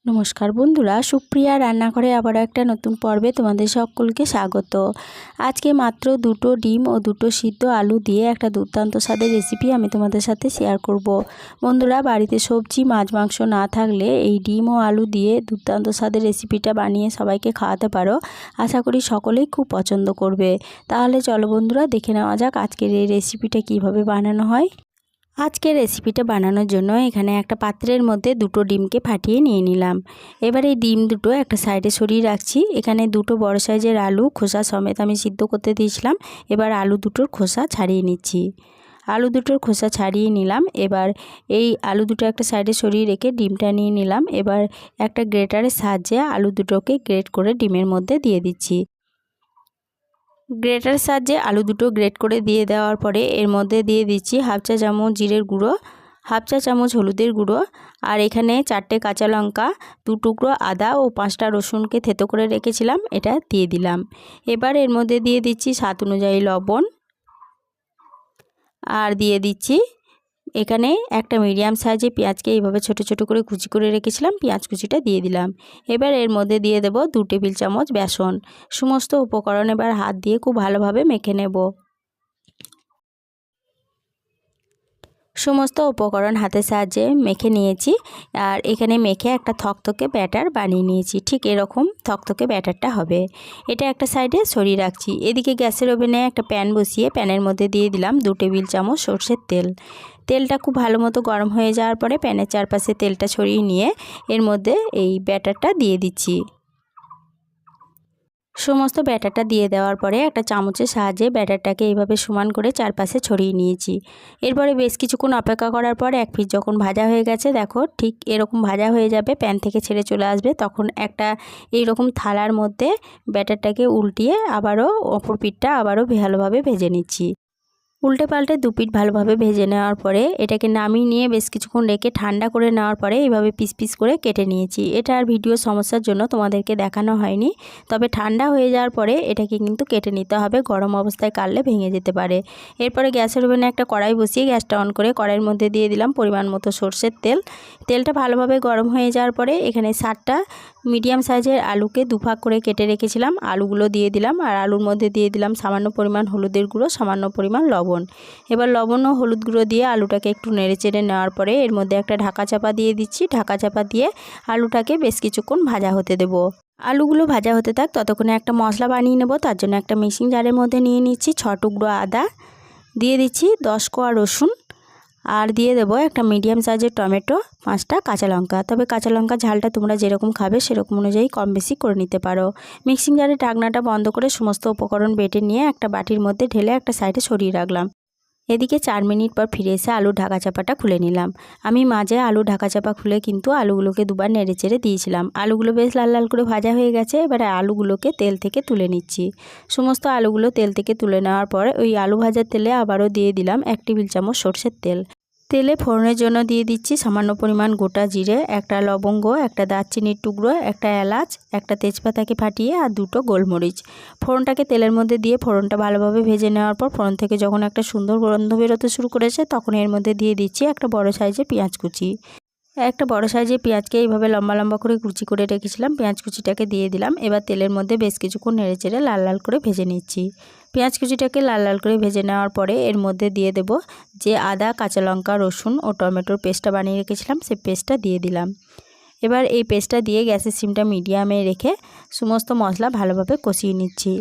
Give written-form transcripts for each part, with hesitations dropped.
নমস্কার বন্ধুরা, সুপ্রিয়া রান্নাঘরে আবারও একটা নতুন পর্বে তোমাদের সকলকে স্বাগত। আজকে মাত্র দুটো ডিম ও দুটো সিদ্ধ আলু দিয়ে একটা দুর্দান্ত স্বাদের রেসিপি আমি তোমাদের সাথে শেয়ার করব। বন্ধুরা, বাড়িতে সবজি মাছ মাংস না থাকলে এই ডিম ও আলু দিয়ে দুর্দান্ত স্বাদের রেসিপিটা বানিয়ে সবাইকে খাওয়াতে পারো। আশা করি সকলেই খুব পছন্দ করবে। তাহলে চলো বন্ধুরা, দেখে নেওয়া যাক আজকের এই রেসিপিটা কিভাবে বানানো হয়। আজকের রেসিপিটা বানানোর জন্য এখানে একটা পাত্রের মধ্যে দুটো ডিমকে ফাটিয়ে নিয়ে নিলাম। এবার এই ডিম দুটো একটা সাইডে সরিয়ে রাখছি। এখানে দুটো বড় সাইজের আলু খোসা সমেত আমি সিদ্ধ করতে দিয়েছিলাম। এবার আলু দুটোর খোসা ছাড়িয়ে নিচ্ছি। আলু দুটোর খোসা ছাড়িয়ে নিলাম। এবার এই আলু দুটো একটা সাইডে সরিয়ে রেখে ডিমটা নিয়ে নিলাম। এবার একটা গ্রেটারের সাহায্যে আলু দুটোকে গ্রেট করে ডিমের মধ্যে দিয়ে দিচ্ছি। গ্রেটারের সাহায্যে আলু দুটো গ্রেট করে দিয়ে দেওয়ার পরে এর মধ্যে দিয়ে দিচ্ছি হাফ চা চামচ জিরের গুঁড়ো, হাফ চা চামচ হলুদের গুঁড়ো, আর এখানে 4টে কাঁচা লঙ্কা, 2 টুকরো আদা ও 5টা রসুনকে থেতো করে রেখেছিলাম, এটা দিয়ে দিলাম। এবার এর মধ্যে দিয়ে দিচ্ছি স্বাদ অনুযায়ী লবণ, আর দিয়ে দিচ্ছি এখানে একটা মিডিয়াম সাইজে পেঁয়াজকে এইভাবে ছোট ছোট করে কুচি করে রেখেছিলাম, পেঁয়াজ কুচিটা দিয়ে দিলাম। এবার এর মধ্যে দিয়ে দেব 2 টেবিল চামচ বেসন। সমস্ত উপকরণ এবার হাত দিয়ে খুব ভালোভাবে মেখে নেব। সমস্ত উপকরণ হাতের সাহায্যে মেখে নিয়েছি, আর এখানে মেখে একটা থকথকে ব্যাটার বানিয়ে নিয়েছি। ঠিক এরকম থকথকে ব্যাটারটা হবে। এটা একটা সাইডে সরিয়ে রাখছি। এদিকে গ্যাসের ওভেনে একটা প্যান বসিয়ে প্যানের মধ্যে দিয়ে দিলাম 2 টেবিল চামচ সরষের তেল। তেলটা খুব ভালো মতো গরম হয়ে যাওয়ার পরে প্যানের চারপাশে তেলটা ছড়িয়ে নিয়ে এর মধ্যে এই ব্যাটারটা দিয়ে দিচ্ছি। সমস্ত ব্যাটারটা দিয়ে দেওয়ার পরে একটা চামচের সাহায্যে ব্যাটারটাকে এইভাবে সমান করে চারপাশে ছড়িয়ে নিয়েছি। এরপরে বেশ কিছুক্ষণ অপেক্ষা করার পর এক পিঠ যখন ভাজা হয়ে গেছে, দেখো ঠিক এরকম ভাজা হয়ে যাবে, প্যান থেকে ছেড়ে চলে আসবে, তখন একটা এইরকম থালার মধ্যে ব্যাটারটাকে উল্টিয়ে আবারও অপর পিঠটা আবারও ভালোভাবে ভেজে নিচ্ছি। উল্টে পাল্টে 2 পিঠ ভালোভাবে ভেজে নেওয়ার পরে এটাকে নামিয়ে নিয়ে বেশ কিছুক্ষণ রেখে ঠান্ডা করে নেওয়ার পরে এইভাবে পিস পিস করে কেটে নিয়েছি। এটা আর ভিডিও সমস্যার জন্য তোমাদেরকে দেখানো হয়নি, তবে ঠান্ডা হয়ে যাওয়ার পরে এটাকে কিন্তু কেটে নিতে হবে, গরম অবস্থায় কাটলে ভেঙে যেতে পারে। এরপরে গ্যাসের ওভেনে একটা কড়াই বসিয়ে গ্যাসটা অন করে কড়াইয়ের মধ্যে দিয়ে দিলাম পরিমাণ মতো সরষের তেল। তেলটা ভালোভাবে গরম হয়ে যাওয়ার পরে এখানে 7টা মিডিয়াম সাইজের আলুকে দুভাগ করে কেটে রেখেছিলাম, আলুগুলো দিয়ে দিলাম, আর আলুর মধ্যে দিয়ে দিলাম সামান্য পরিমাণ হলুদের গুঁড়ো, সামান্য পরিমাণ লবণ। এবার লবণ ও হলুদ গুঁড়ো দিয়ে আলুটাকে একটু নেড়েচেড়ে নেওয়ার পরে এর মধ্যে একটা ঢাকা চাপা দিয়ে দিচ্ছি। ঢাকা চাপা দিয়ে আলুটাকে বেশ কিছুক্ষণ ভাজা হতে দেব। আলুগুলো ভাজা হতে থাক, ততক্ষণে একটা মশলা বানিয়ে নেব। তার জন্য একটা মিক্সিং জারের মধ্যে নিয়ে নিচ্ছি 6 টুকরো আদা, দিয়ে দিচ্ছি 10 কোয়া রসুন, আর দিয়ে দেবো একটা মিডিয়াম সাইজের টমেটো, 5টা কাঁচা লঙ্কা। তবে কাঁচা লঙ্কা ঝালটা তোমরা যেরকম খাবে সেরকম অনুযায়ী কম বেশি করে নিতে পারো। মিক্সিং জারের ঢাকনাটা বন্ধ করে সমস্ত উপকরণ বেটে নিয়ে একটা বাটির মধ্যে ঢেলে একটা সাইডে সরিয়ে রাখলাম। এদিকে 4 মিনিট পর ফিরে এসে আলুর ঢাকা চাপাটা খুলে নিলাম। আমি মাঝে আলুর ঢাকা চাপা খুলে কিন্তু আলুগুলোকে দুবার নেড়ে চেড়ে দিয়েছিলাম। আলুগুলো বেশ লাল লাল করে ভাজা হয়ে গেছে। এবারে আলুগুলোকে তেল থেকে তুলে নিচ্ছি। সমস্ত আলুগুলো তেল থেকে তুলে নেওয়ার পর ওই আলু ভাজার তেলে আবারও দিয়ে দিলাম 1 টেবিল চামচ সরষের তেল। তেলে ফোড়নের জন্য দিয়ে দিচ্ছি সামান্য পরিমাণ গোটা জিরে, একটা লবঙ্গ, একটা দারচিনির টুকরো, একটা এলাচ, একটা তেজপাতাকে ফাটিয়ে, আর 2টো গোলমরিচ। ফোড়নটাকে তেলের মধ্যে দিয়ে ফোড়নটা ভালোভাবে ভেজে নেওয়ার পর ফোড়ন থেকে যখন একটা সুন্দর গন্ধ বেরোতে শুরু করেছে, তখন এর মধ্যে দিয়ে দিচ্ছি একটা বড় সাইজের পেঁয়াজ কুচি। একটা বড় সাইজের পেঁয়াজকে এইভাবে লম্বা লম্বা করে কুচি করে রেখেছিলাম, পেঁয়াজ কুচিটাকে দিয়ে দিলাম। এবার তেলের মধ্যে বেশ কিছুক্ষণ নেড়ে চেড়ে লাল লাল করে ভেজে নিচ্ছি। পেঁয়াজ কুচিটাকে লাল লাল করে ভেজে নেওয়ার পরে এর মধ্যে দিয়ে দেব যে আদা, কাঁচা লঙ্কা, রসুন ও টমেটোর পেস্টটা বানিয়ে রেখেছিলাম, সেই পেস্টটা দিয়ে দিলাম। এবার এই পেস্টটা দিয়ে গ্যাসের সিমটা মিডিয়ামে রেখে সমস্ত মশলা ভালোভাবে কষিয়ে নিচ্ছি।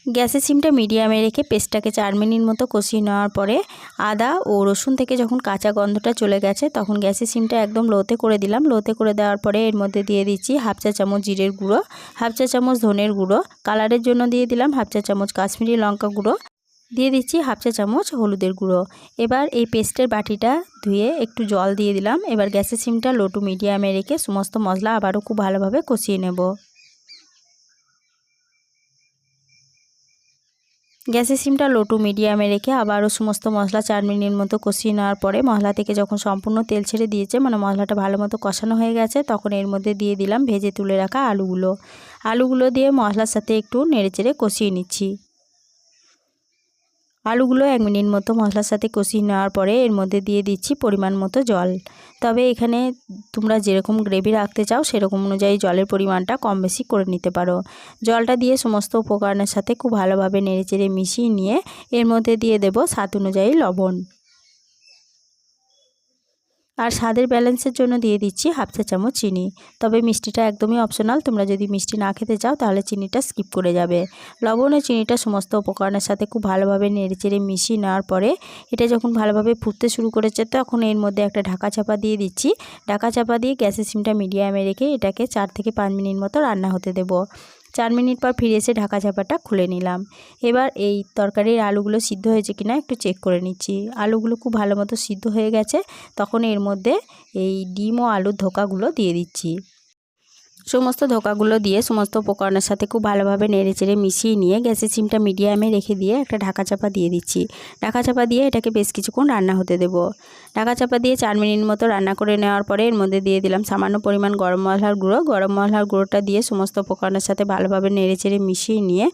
গ্যাসের সিমটা মিডিয়ামে রেখে পেস্টটাকে 4 মিনিট মতো কষিয়ে নেওয়ার পরে আদা ও রসুন থেকে যখন কাঁচা গন্ধটা চলে গেছে, তখন গ্যাসের সিমটা একদম লোতে করে দিলাম। লোতে করে দেওয়ার পরে এর মধ্যে দিয়ে দিচ্ছি হাফ চা চামচ জিরের গুঁড়ো, হাফ চা চামচ ধনের গুঁড়ো, কালারের জন্য দিয়ে দিলাম হাফ চা চামচ কাশ্মীরি লঙ্কা গুঁড়ো, দিয়ে দিচ্ছি হাফ চা চামচ হলুদের গুঁড়ো। এবার এই পেস্টের বাটিটা ধুয়ে একটু জল দিয়ে দিলাম। এবার গ্যাসের সিমটা লো টু মিডিয়ামে রেখে সমস্ত মশলা আবারও খুব ভালোভাবে কষিয়ে নেব। গ্যাসের সিমটা লো টু মিডিয়ামে রেখে আবারও সমস্ত মশলা 4 মিনিট মতো কষিয়ে নেওয়ার পরে মশলা থেকে যখন সম্পূর্ণ তেল ছেড়ে দিয়েছে, মানে মশলাটা ভালো মতো কষানো হয়ে গেছে, তখন এর মধ্যে দিয়ে দিলাম ভেজে তুলে রাখা আলুগুলো দিয়ে মশলার সাথে একটু নেড়েচেড়ে কষিয়ে নিচ্ছি। আলুগুলো 1 মিনিট মতো মশলার সাথে কষিয়ে নেওয়ার পরে এর মধ্যে দিয়ে দিচ্ছি পরিমাণ মতো জল। তবে এখানে তোমরা যেরকম গ্রেভি রাখতে চাও সেরকম অনুযায়ী জলের পরিমাণটা কম বেশি করে নিতে পারো। জলটা দিয়ে সমস্ত উপকরণের সাথে খুব ভালোভাবে নেড়েচেড়ে মিশিয়ে নিয়ে এর মধ্যে দিয়ে দেব স্বাদ অনুযায়ী লবণ। আর স্বাদের ব্যালেন্সের জন্য দিয়ে দিচ্ছি 1/2 চা চামচ চিনি। তবে মিষ্টিটা একদমই অপশনাল, তোমরা যদি মিষ্টি না খেতে চাও তাহলে চিনিটা স্কিপ করে যাবে। লবণ ও চিনিটা সমস্ত উপকরণের সাথে খুব ভালোভাবে নেড়েচেড়ে মিশিয়ে নেওয়ার পরে এটা যখন ভালোভাবে ফুটতে শুরু করেছে তখন এর মধ্যে একটা ঢাকা চাপা দিয়ে দিচ্ছি। ঢাকা চাপা দিয়ে গ্যাসের সিমটা মিডিয়ামে রেখে এটাকে 4 থেকে 5 মিনিট মতো রান্না হতে দেব। 4 মিনিট পর ফিরে এসে ঢাকা চাপাটা খুলে নিলাম। এবার এই তরকারির আলুগুলো সিদ্ধ হয়েছে কিনা একটু চেক করে নিচ্ছি। আলুগুলো খুব ভালো মতো সিদ্ধ হয়ে গেছে। তখন এর মধ্যে এই ডিম ও আলুর ধোকাগুলো দিয়ে দিচ্ছি। সমস্ত ধোকাগুলো দিয়ে সমস্ত উপকরণের সাথে খুব ভালোভাবে নেড়েচেড়ে মিশিয়ে নিয়ে গ্যাসের সিমটা মিডিয়ামে রেখে দিয়ে একটা ঢাকা চাপা দিয়ে দিচ্ছি। ঢাকা চাপা দিয়ে এটাকে বেশ কিছুক্ষণ রান্না হতে দেব। ঢাকা চাপা দিয়ে 4 মিনিট মতো রান্না করে নেওয়ার পরে এর মধ্যে দিয়ে দিলাম সামান্য পরিমাণ গরম মশলার গুঁড়ো। গরম মশলার গুঁড়োটা দিয়ে সমস্ত উপকরণের সাথে ভালোভাবে নেড়েচেড়ে মিশিয়ে নিয়ে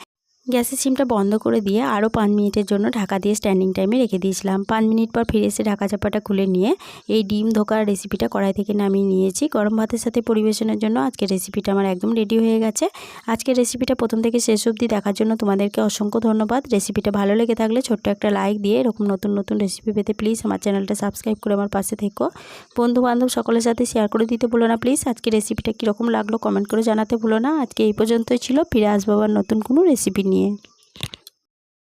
গ্যাসের সিমটা বন্ধ করে দিয়ে আরও 5 মিনিটের জন্য ঢাকা দিয়ে স্ট্যান্ডিং টাইমে রেখে দিয়েছিলাম। 5 মিনিট পর ফিরে এসে ঢাকা চাপাটা খুলে নিয়ে এই ডিম ধোকার রেসিপিটা কড়াই থেকে নামিয়ে নিয়েছি। গরম ভাতের সাথে পরিবেশনের জন্য আজকের রেসিপিটা আমার একদম রেডি হয়ে গেছে। আজকের রেসিপিটা প্রথম থেকে শেষ অবধি দেখার জন্য তোমাদেরকে অসংখ্য ধন্যবাদ। রেসিপিটা ভালো লেগে থাকলে ছোট্ট একটা লাইক দিয়ে এরকম নতুন নতুন রেসিপি পেতে প্লিজ আমার চ্যানেলটা সাবস্ক্রাইব করে আমার পাশে থেকো। বন্ধু বান্ধব সকলের সাথে শেয়ার করে দিতে ভুলো না প্লিজ। আজকের রেসিপিটা কীরকম লাগলো কমেন্ট করে জানাতে ভুলো না। আজকে এই পর্যন্তই ছিল, ফিরে আসবো আবার নতুন কোনো রেসিপি নিয়ে।